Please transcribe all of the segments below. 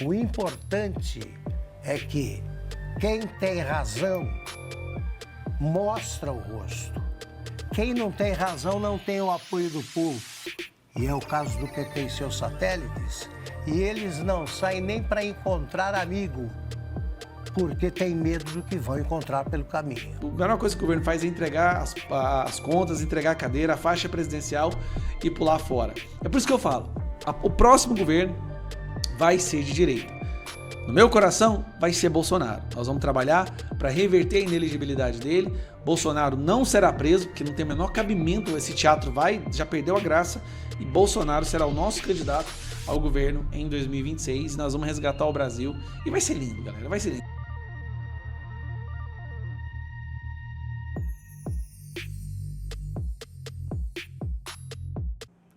O importante é que quem tem razão mostra o rosto. Quem não tem razão não tem o apoio do povo. E é o caso do PT e seus satélites. E eles não saem nem para encontrar amigo, porque tem medo do que vão encontrar pelo caminho. A melhor coisa que o governo faz é entregar as contas, entregar a cadeira, a faixa presidencial e pular fora. É por isso que eu falo, o próximo governo vai ser de direita. No meu coração, vai ser Bolsonaro. Nós vamos trabalhar para reverter a inelegibilidade dele. Bolsonaro não será preso, porque não tem o menor cabimento, esse teatro já perdeu a graça, e Bolsonaro será o nosso candidato ao governo em 2026. Nós vamos resgatar o Brasil e vai ser lindo, galera, vai ser lindo.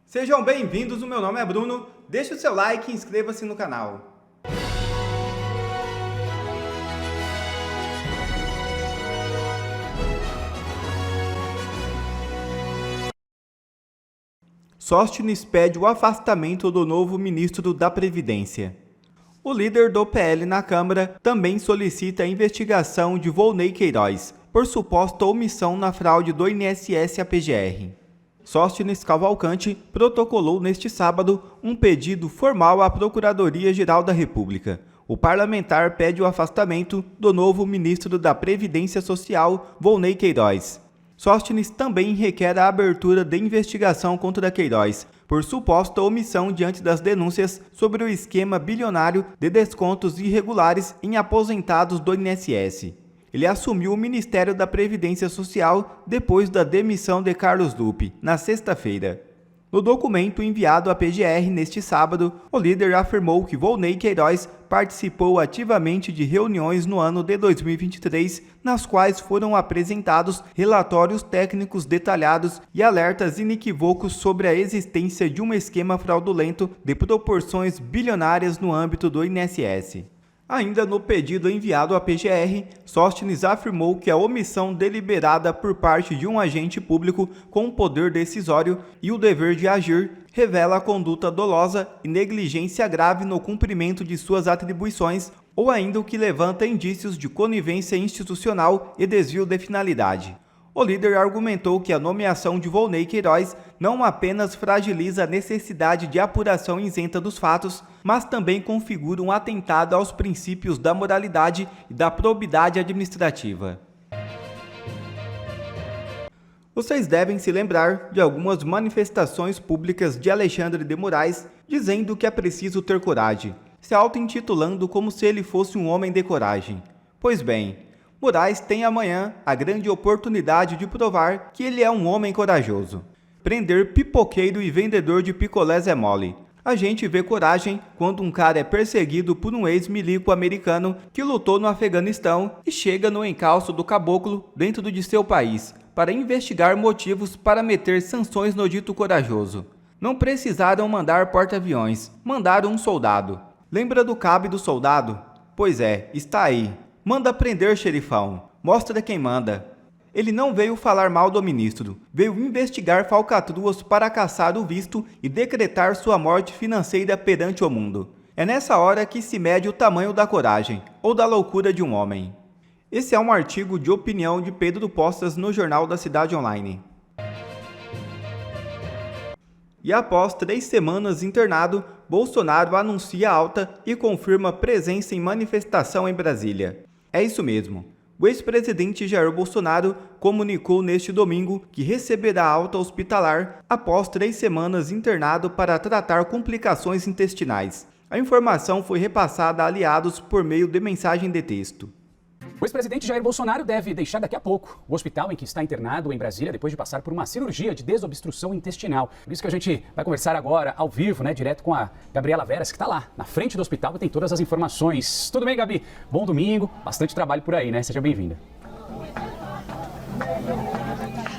Sejam bem-vindos, o meu nome é Bruno, deixe o seu like e inscreva-se no canal. Sóstenes pede o afastamento do novo ministro da Previdência. O líder do PL na Câmara também solicita a investigação de Volney Queiroz por suposta omissão na fraude do INSS à PGR. Sóstenes Cavalcante protocolou neste sábado um pedido formal à Procuradoria-Geral da República. O parlamentar pede o afastamento do novo ministro da Previdência Social, Volney Queiroz. Sóstenes também requer a abertura de investigação contra Queiroz por suposta omissão diante das denúncias sobre o esquema bilionário de descontos irregulares em aposentados do INSS. Ele assumiu o Ministério da Previdência Social depois da demissão de Carlos Lupe, na sexta-feira. No documento enviado à PGR neste sábado, o líder afirmou que Volney Queiroz participou ativamente de reuniões no ano de 2023, nas quais foram apresentados relatórios técnicos detalhados e alertas inequívocos sobre a existência de um esquema fraudulento de proporções bilionárias no âmbito do INSS. Ainda no pedido enviado à PGR, Sóstenes afirmou que a omissão deliberada por parte de um agente público com poder decisório e o dever de agir revela a conduta dolosa e negligência grave no cumprimento de suas atribuições ou ainda o que levanta indícios de conivência institucional e desvio de finalidade. O líder argumentou que a nomeação de Volney Queiroz não apenas fragiliza a necessidade de apuração isenta dos fatos, mas também configura um atentado aos princípios da moralidade e da probidade administrativa. Vocês devem se lembrar de algumas manifestações públicas de Alexandre de Moraes dizendo que é preciso ter coragem, se auto-intitulando como se ele fosse um homem de coragem. Pois bem, Moraes tem amanhã a grande oportunidade de provar que ele é um homem corajoso. Prender pipoqueiro e vendedor de picolés é mole. A gente vê coragem quando um cara é perseguido por um ex-milico americano que lutou no Afeganistão e chega no encalço do caboclo dentro de seu país para investigar motivos para meter sanções no dito corajoso. Não precisaram mandar porta-aviões, mandaram um soldado. Lembra do cabo e do soldado? Pois é, está aí. Manda prender, xerifão. Mostra quem manda. Ele não veio falar mal do ministro. Veio investigar falcatruas para caçar o visto e decretar sua morte financeira perante o mundo. É nessa hora que se mede o tamanho da coragem, ou da loucura de um homem. Esse é um artigo de opinião de Pedro Postas no Jornal da Cidade Online. E após 3 semanas internado, Bolsonaro anuncia alta e confirma presença em manifestação em Brasília. É isso mesmo. O ex-presidente Jair Bolsonaro comunicou neste domingo que receberá alta hospitalar após 3 semanas internado para tratar complicações intestinais. A informação foi repassada a aliados por meio de mensagem de texto. O ex-presidente Jair Bolsonaro deve deixar daqui a pouco o hospital em que está internado em Brasília depois de passar por uma cirurgia de desobstrução intestinal. Por isso que a gente vai conversar agora ao vivo, direto com a Gabriela Veras, que está lá na frente do hospital e tem todas as informações. Tudo bem, Gabi? Bom domingo, bastante trabalho por aí, né? Seja bem-vinda.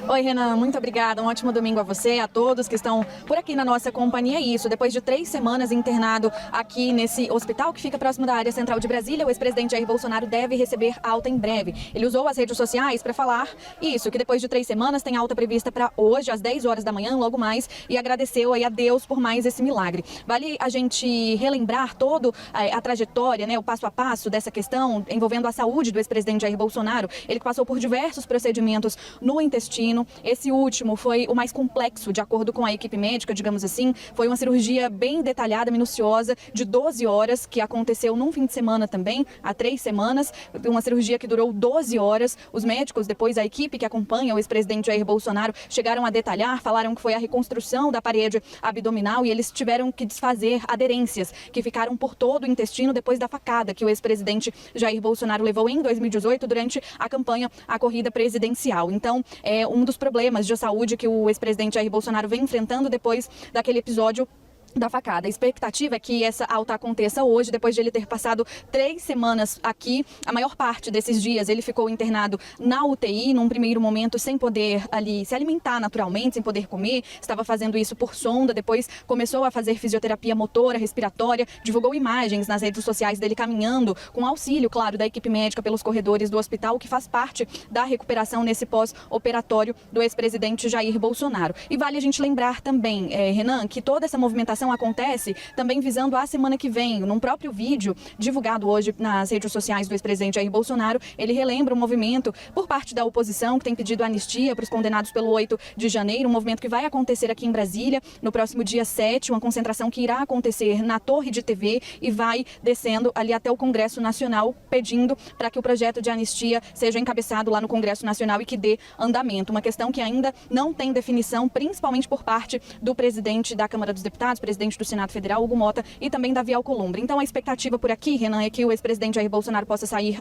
Oi, Renan, muito obrigada. Um ótimo domingo a você, a todos que estão por aqui na nossa companhia. Isso, depois de 3 semanas internado aqui nesse hospital que fica próximo da área central de Brasília, o ex-presidente Jair Bolsonaro deve receber alta em breve. Ele usou as redes sociais para falar isso, que depois de 3 semanas tem alta prevista para hoje, às 10 horas da manhã, logo mais, e agradeceu aí a Deus por mais esse milagre. Vale a gente relembrar toda a trajetória, né, o passo a passo dessa questão envolvendo a saúde do ex-presidente Jair Bolsonaro. Ele passou por diversos procedimentos no intestino. Esse último foi o mais complexo, de acordo com a equipe médica, digamos assim. Foi uma cirurgia bem detalhada, minuciosa, de 12 horas, que aconteceu num fim de semana também, há 3 semanas. Uma cirurgia que durou 12 horas. Os médicos, depois a equipe que acompanha o ex-presidente Jair Bolsonaro, chegaram a detalhar, falaram que foi a reconstrução da parede abdominal e eles tiveram que desfazer aderências que ficaram por todo o intestino depois da facada que o ex-presidente Jair Bolsonaro levou em 2018 durante a campanha à corrida presidencial. Então, é um dos problemas de saúde que o ex-presidente Jair Bolsonaro vem enfrentando depois daquele episódio da facada. A expectativa é que essa alta aconteça hoje, depois de ele ter passado 3 semanas aqui. A maior parte desses dias ele ficou internado na UTI, num primeiro momento sem poder ali se alimentar naturalmente, sem poder comer, estava fazendo isso por sonda, depois começou a fazer fisioterapia motora, respiratória, divulgou imagens nas redes sociais dele caminhando, com auxílio, claro, da equipe médica pelos corredores do hospital, que faz parte da recuperação nesse pós-operatório do ex-presidente Jair Bolsonaro. E vale a gente lembrar também, Renan, que toda essa movimentação acontece também visando a semana que vem. Num próprio vídeo divulgado hoje nas redes sociais do ex-presidente Jair Bolsonaro, ele relembra um movimento por parte da oposição que tem pedido anistia para os condenados pelo 8 de janeiro, um movimento que vai acontecer aqui em Brasília no próximo dia 7, uma concentração que irá acontecer na Torre de TV e vai descendo ali até o Congresso Nacional, pedindo para que o projeto de anistia seja encabeçado lá no Congresso Nacional e que dê andamento. Uma questão que ainda não tem definição, principalmente por parte do presidente da Câmara dos Deputados, presidente do Senado Federal, Hugo Mota, e também Davi Alcolumbre. Então, a expectativa por aqui, Renan, é que o ex-presidente Jair Bolsonaro possa sair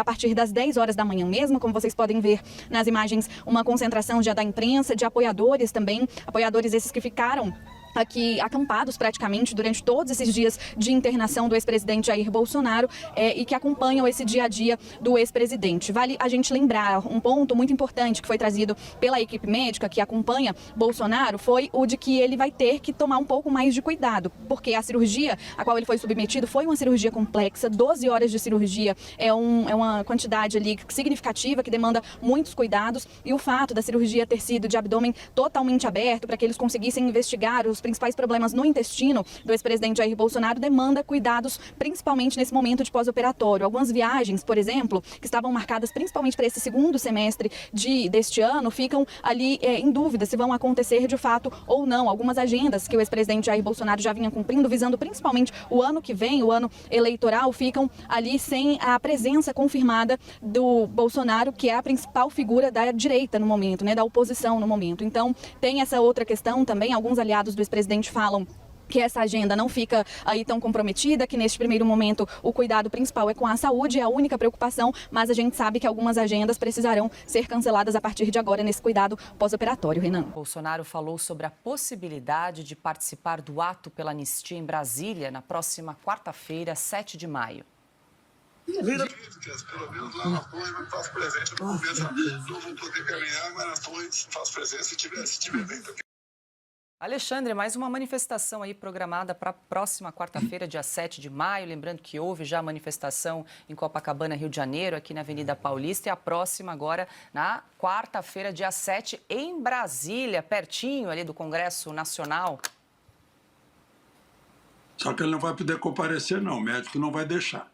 a partir das 10 horas da manhã mesmo, como vocês podem ver nas imagens, uma concentração já da imprensa, de apoiadores também, apoiadores esses que ficaram aqui acampados praticamente durante todos esses dias de internação do ex-presidente Jair Bolsonaro e que acompanham esse dia a dia do ex-presidente. Vale a gente lembrar um ponto muito importante que foi trazido pela equipe médica que acompanha Bolsonaro, foi o de que ele vai ter que tomar um pouco mais de cuidado, porque a cirurgia a qual ele foi submetido foi uma cirurgia complexa, 12 horas de cirurgia é uma quantidade ali significativa que demanda muitos cuidados, e o fato da cirurgia ter sido de abdômen totalmente aberto para que eles conseguissem investigar os principais problemas no intestino do ex-presidente Jair Bolsonaro demanda cuidados, principalmente nesse momento de pós-operatório. Algumas viagens, por exemplo, que estavam marcadas principalmente para esse segundo semestre deste ano, ficam ali em dúvida se vão acontecer de fato ou não. Algumas agendas que o ex-presidente Jair Bolsonaro já vinha cumprindo, visando principalmente o ano que vem, o ano eleitoral, ficam ali sem a presença confirmada do Bolsonaro, que é a principal figura da direita no momento, né, da oposição no momento. Então, tem essa outra questão também, alguns aliados do ex-presidente falam que essa agenda não fica aí tão comprometida, que neste primeiro momento o cuidado principal é com a saúde, é a única preocupação, mas a gente sabe que algumas agendas precisarão ser canceladas a partir de agora nesse cuidado pós-operatório, Renan. Bolsonaro falou sobre a possibilidade de participar do ato pela anistia em Brasília na próxima quarta-feira, 7 de maio. Pelo menos lá na Torre eu faço presença, não vou poder caminhar, mas na Torre faço presença se tiver evento aqui. Alexandre, mais uma manifestação aí programada para a próxima quarta-feira, dia 7 de maio. Lembrando que houve já manifestação em Copacabana, Rio de Janeiro, aqui na Avenida Paulista. E a próxima agora na quarta-feira, dia 7, em Brasília, pertinho ali do Congresso Nacional. Só que ele não vai poder comparecer, não. O médico não vai deixar.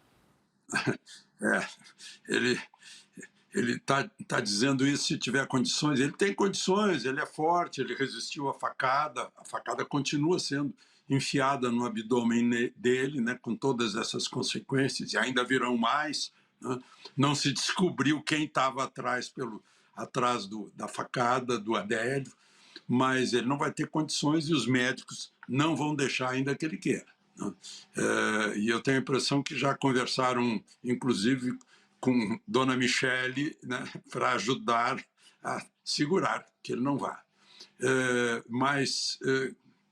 Ele tá dizendo isso se tiver condições. Ele tem condições, ele é forte, ele resistiu à facada. A facada continua sendo enfiada no abdômen dele, né, com todas essas consequências, e ainda virão mais. Né? Não se descobriu quem estava atrás da facada, do adélio, mas ele não vai ter condições e os médicos não vão deixar ainda que ele queira. Né? E eu tenho a impressão que já conversaram, inclusive, com Dona Michele, né, para ajudar a segurar que ele não vá. Mas,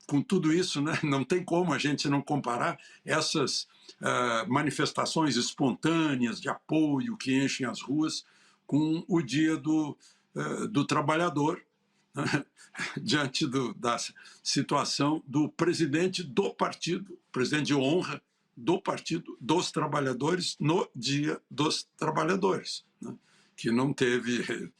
com tudo isso, né, não tem como a gente não comparar essas manifestações espontâneas de apoio que enchem as ruas com o dia do trabalhador, né, diante da situação do presidente do partido, presidente de honra do Partido dos Trabalhadores no Dia dos Trabalhadores, né, que não teve,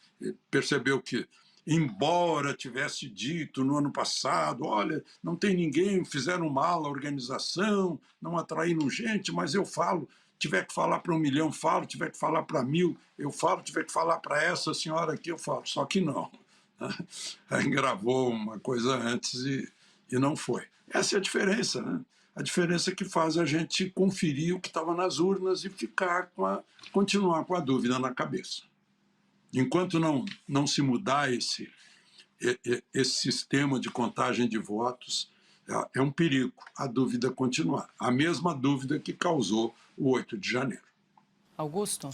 percebeu que, embora tivesse dito no ano passado, olha, não tem ninguém, fizeram mal à organização, não atraíram gente, mas eu falo, tiver que falar para 1 milhão, falo, tiver que falar para 1.000, eu falo, tiver que falar para essa senhora aqui, eu falo, só que não. Aí gravou uma coisa antes e não foi. Essa é a diferença, né? A diferença que faz a gente conferir o que estava nas urnas e continuar com a dúvida na cabeça. Enquanto não se mudar esse sistema de contagem de votos, é um perigo a dúvida continuar. A mesma dúvida que causou o 8 de janeiro. Augusto?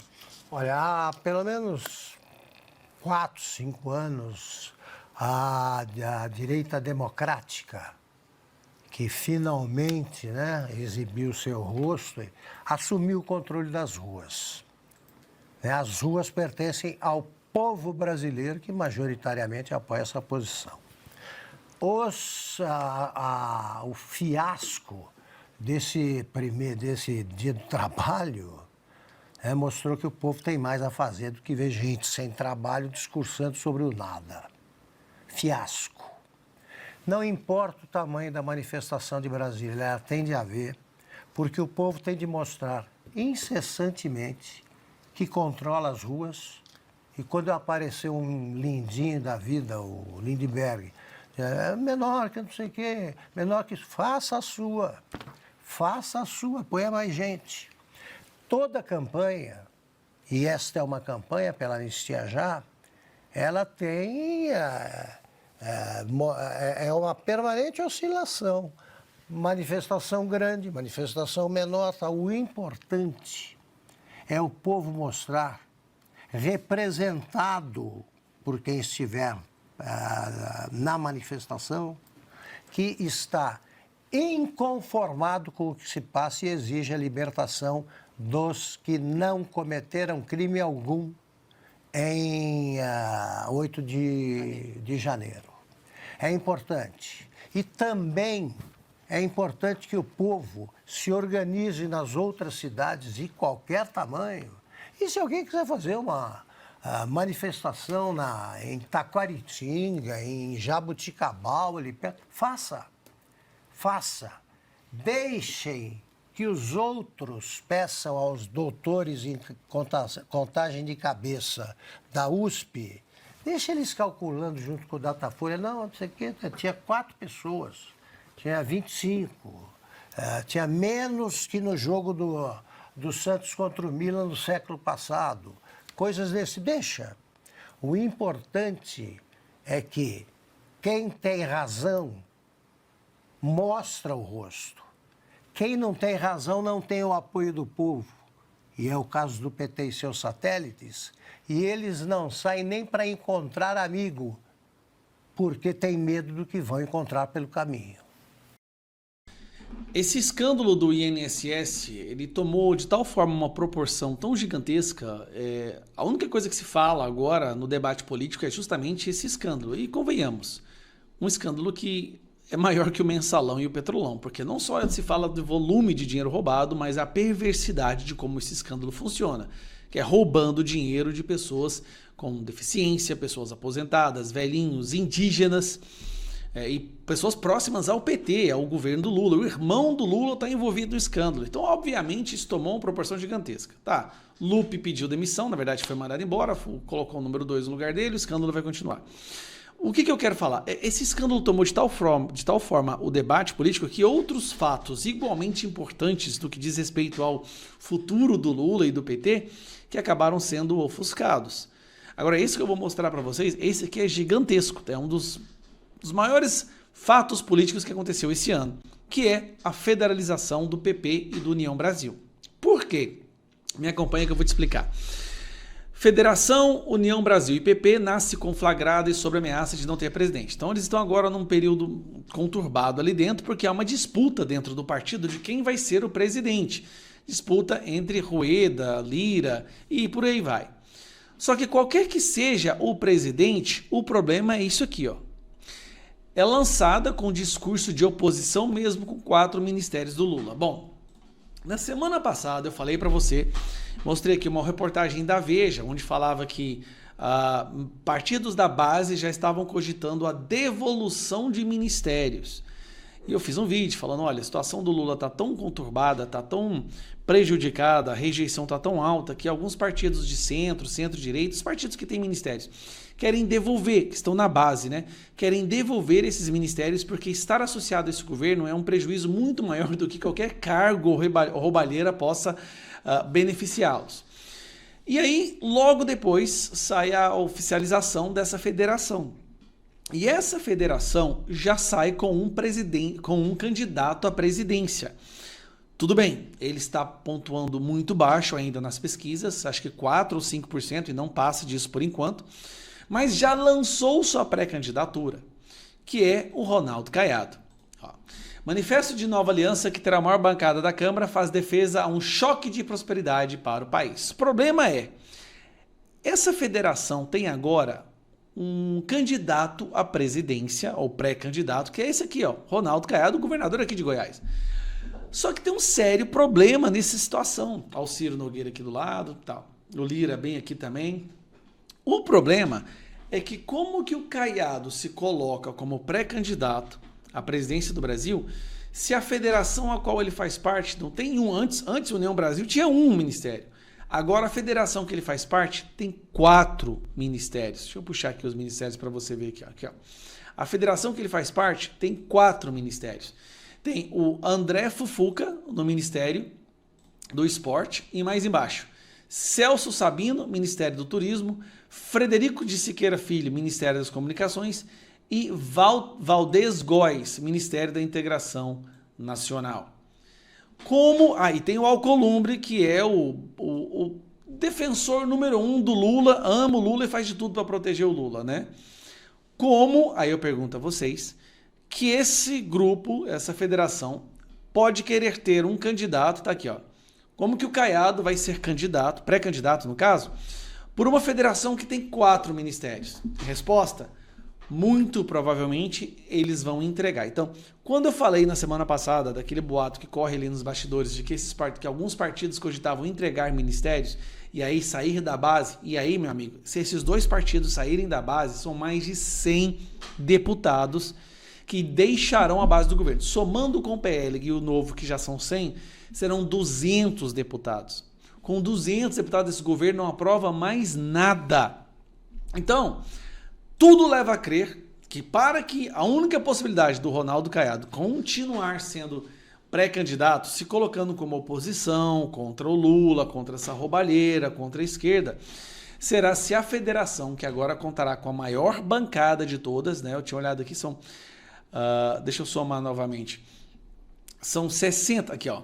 Olha, há pelo menos 4, 5 anos, a direita democrática, que finalmente, né, exibiu seu rosto, assumiu o controle das ruas. As ruas pertencem ao povo brasileiro, que majoritariamente apoia essa posição. O fiasco desse dia do trabalho mostrou que o povo tem mais a fazer do que ver gente sem trabalho discursando sobre o nada. Fiasco. Não importa o tamanho da manifestação de Brasília, ela tem de haver, porque o povo tem de mostrar incessantemente que controla as ruas, e quando aparecer um lindinho da vida, o Lindbergh, menor que não sei o quê, menor que isso, faça a sua, ponha mais gente. Toda campanha, e esta é uma campanha pela Anistia Já, ela tem uma permanente oscilação. Manifestação grande, manifestação menor. Tá? O importante é o povo mostrar, representado por quem estiver na manifestação, que está inconformado com o que se passa e exige a libertação dos que não cometeram crime algum em 8 de janeiro. É importante. E também é importante que o povo se organize nas outras cidades de qualquer tamanho. E se alguém quiser fazer uma manifestação em Taquaritinga, em Jabuticabal, ali perto, faça. Deixem que os outros peçam aos doutores em contagem de cabeça da USP, deixa eles calculando junto com o Datafolha. Não sei o quê, tinha 4 pessoas, tinha 25, tinha menos que no jogo do Santos contra o Milan no século passado. Coisas desse, deixa. O importante é que quem tem razão mostra o rosto. Quem não tem razão não tem o apoio do povo. E é o caso do PT e seus satélites. E eles não saem nem para encontrar amigo, porque tem medo do que vão encontrar pelo caminho. Esse escândalo do INSS, ele tomou de tal forma uma proporção tão gigantesca, a única coisa que se fala agora no debate político é justamente esse escândalo. E convenhamos, um escândalo que é maior que o Mensalão e o Petrolão, porque não só se fala do volume de dinheiro roubado, mas a perversidade de como esse escândalo funciona, que é roubando dinheiro de pessoas com deficiência, pessoas aposentadas, velhinhos, indígenas e pessoas próximas ao PT, ao governo do Lula. O irmão do Lula está envolvido no escândalo. Então, obviamente, isso tomou uma proporção gigantesca. Tá, Lupe pediu demissão, na verdade foi mandado embora, colocou o número 2 no lugar dele, o escândalo vai continuar. O que eu quero falar? Esse escândalo tomou de tal forma o debate político que outros fatos igualmente importantes do que diz respeito ao futuro do Lula e do PT que acabaram sendo ofuscados. Agora, esse que eu vou mostrar para vocês, esse aqui é gigantesco, é um dos maiores fatos políticos que aconteceu esse ano, que é a federalização do PP e do União Brasil. Por quê? Me acompanha que eu vou te explicar. Federação, União Brasil e PP nasce conflagrada e sob ameaça de não ter presidente. Então eles estão agora num período conturbado ali dentro, porque há uma disputa dentro do partido de quem vai ser o presidente. Disputa entre Rueda, Lira e por aí vai. Só que qualquer que seja o presidente, o problema é isso aqui, ó. É lançada com discurso de oposição mesmo com 4 ministérios do Lula. Bom, na semana passada eu falei para você, mostrei aqui uma reportagem da Veja, onde falava que partidos da base já estavam cogitando a devolução de ministérios. E eu fiz um vídeo falando, olha, a situação do Lula está tão conturbada, está tão prejudicada, a rejeição está tão alta, que alguns partidos de centro-direita, os partidos que têm ministérios, querem devolver, que estão na base, né? Querem devolver esses ministérios porque estar associado a esse governo é um prejuízo muito maior do que qualquer cargo ou roubalheira possa beneficiá-los. E aí, logo depois, sai a oficialização dessa federação. E essa federação já sai com um candidato à presidência. Tudo bem, ele está pontuando muito baixo ainda nas pesquisas, acho que 4 ou 5%, e não passa disso por enquanto, mas já lançou sua pré-candidatura, que é o Ronaldo Caiado. Ó, Manifesto de Nova Aliança, que terá a maior bancada da Câmara, faz defesa a um choque de prosperidade para o país. O problema é, essa federação tem agora um candidato à presidência, ou pré-candidato, que é esse aqui, ó, Ronaldo Caiado, governador aqui de Goiás. Só que tem um sério problema nessa situação. Olha o Ciro Nogueira aqui do lado, tal. O Lira bem aqui também. O problema é que como que o Caiado se coloca como pré-candidato à presidência do Brasil, se a federação a qual ele faz parte não tem um, antes União Brasil tinha um ministério. Agora a federação que ele faz parte tem 4 ministérios. Deixa eu puxar aqui os ministérios para você ver aqui, ó. A federação que ele faz parte tem 4 ministérios. Tem o André Fufuca no Ministério do Esporte e mais embaixo, Celso Sabino, Ministério do Turismo, Frederico de Siqueira Filho, Ministério das Comunicações e Valdez Góes, Ministério da Integração Nacional. E tem o Alcolumbre, que é o defensor número 1 do Lula, ama o Lula e faz de tudo para proteger o Lula, né? Aí eu pergunto a vocês, que esse grupo, essa federação, pode querer ter um candidato, tá aqui, ó. Como que o Caiado vai ser candidato, pré-candidato no caso, por uma federação que tem 4 ministérios? Resposta? Muito provavelmente eles vão entregar. Então, quando eu falei na semana passada daquele boato que corre ali nos bastidores de que alguns partidos cogitavam entregar ministérios e aí sair da base, e aí, meu amigo, se esses 2 partidos saírem da base, são mais de 100 deputados que deixarão a base do governo. Somando com o PL e o Novo, que já são 100, serão 200 deputados. Com 200 deputados, esse governo não aprova mais nada. Então, tudo leva a crer que para que a única possibilidade do Ronaldo Caiado continuar sendo pré-candidato, se colocando como oposição contra o Lula, contra essa roubalheira, contra a esquerda, será se a federação, que agora contará com a maior bancada de todas, né? Eu tinha olhado aqui, são... deixa eu somar novamente. São 60, aqui ó,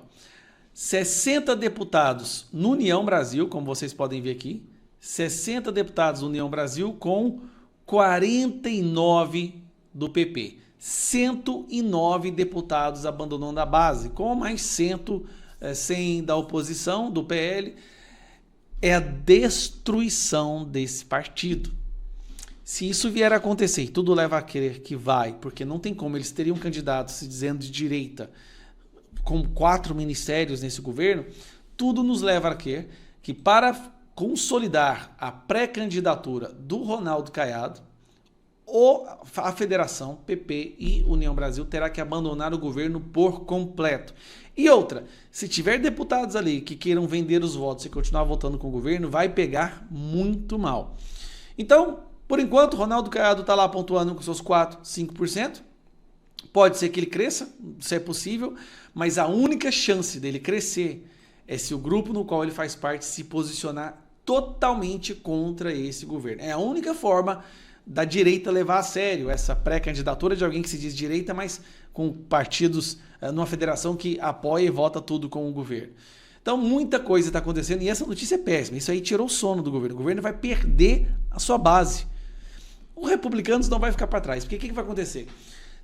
60 deputados no União Brasil, como vocês podem ver aqui, 60 deputados no União Brasil com 49 do PP, 109 deputados abandonando a base, com mais 100 da oposição, do PL, é a destruição desse partido. Se isso vier a acontecer, e tudo leva a crer que vai, porque não tem como, eles teriam candidatos se dizendo de direita, com 4 ministérios nesse governo, tudo nos leva a crer que para consolidar a pré-candidatura do Ronaldo Caiado, a federação, PP e União Brasil terá que abandonar o governo por completo. E outra, se tiver deputados ali que queiram vender os votos e continuar votando com o governo, vai pegar muito mal. Então, por enquanto, Ronaldo Caiado está lá pontuando com seus 4%, 5%. Pode ser que ele cresça, se é possível, mas a única chance dele crescer é se o grupo no qual ele faz parte se posicionar totalmente contra esse governo. É a única forma da direita levar a sério essa pré-candidatura de alguém que se diz direita, mas com partidos numa federação que apoia e vota tudo com o governo. Então, muita coisa está acontecendo e essa notícia é péssima. Isso aí tirou o sono do governo. O governo vai perder a sua base. Os republicanos não vai ficar para trás. Porque o que vai acontecer?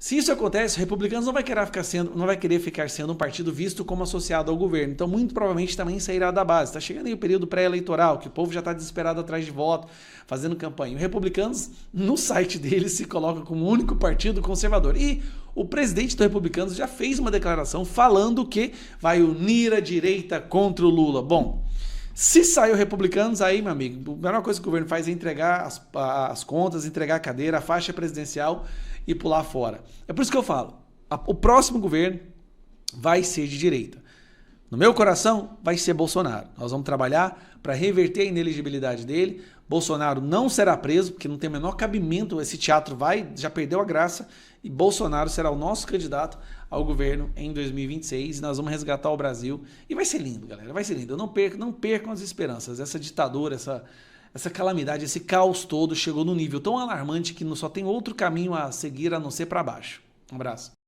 Se isso acontece, o Republicanos não vai querer ficar sendo um partido visto como associado ao governo. Então, muito provavelmente também sairá da base. Está chegando aí o período pré-eleitoral, que o povo já está desesperado atrás de voto, fazendo campanha. O Republicanos, no site deles, se coloca como o único partido conservador. E o presidente do Republicanos já fez uma declaração falando que vai unir a direita contra o Lula. Bom, se sair o Republicanos, aí, meu amigo, a melhor coisa que o governo faz é entregar as contas, entregar a cadeira, a faixa presidencial e pular fora. É por isso que eu falo, o próximo governo vai ser de direita. No meu coração, vai ser Bolsonaro. Nós vamos trabalhar para reverter a inelegibilidade dele. Bolsonaro não será preso, porque não tem o menor cabimento, esse teatro já perdeu a graça, e Bolsonaro será o nosso candidato ao governo em 2026, e nós vamos resgatar o Brasil, e vai ser lindo, galera, vai ser lindo. Não percam as esperanças. Essa ditadura, essa calamidade, esse caos todo chegou num nível tão alarmante que só tem outro caminho a seguir a não ser para baixo. Um abraço.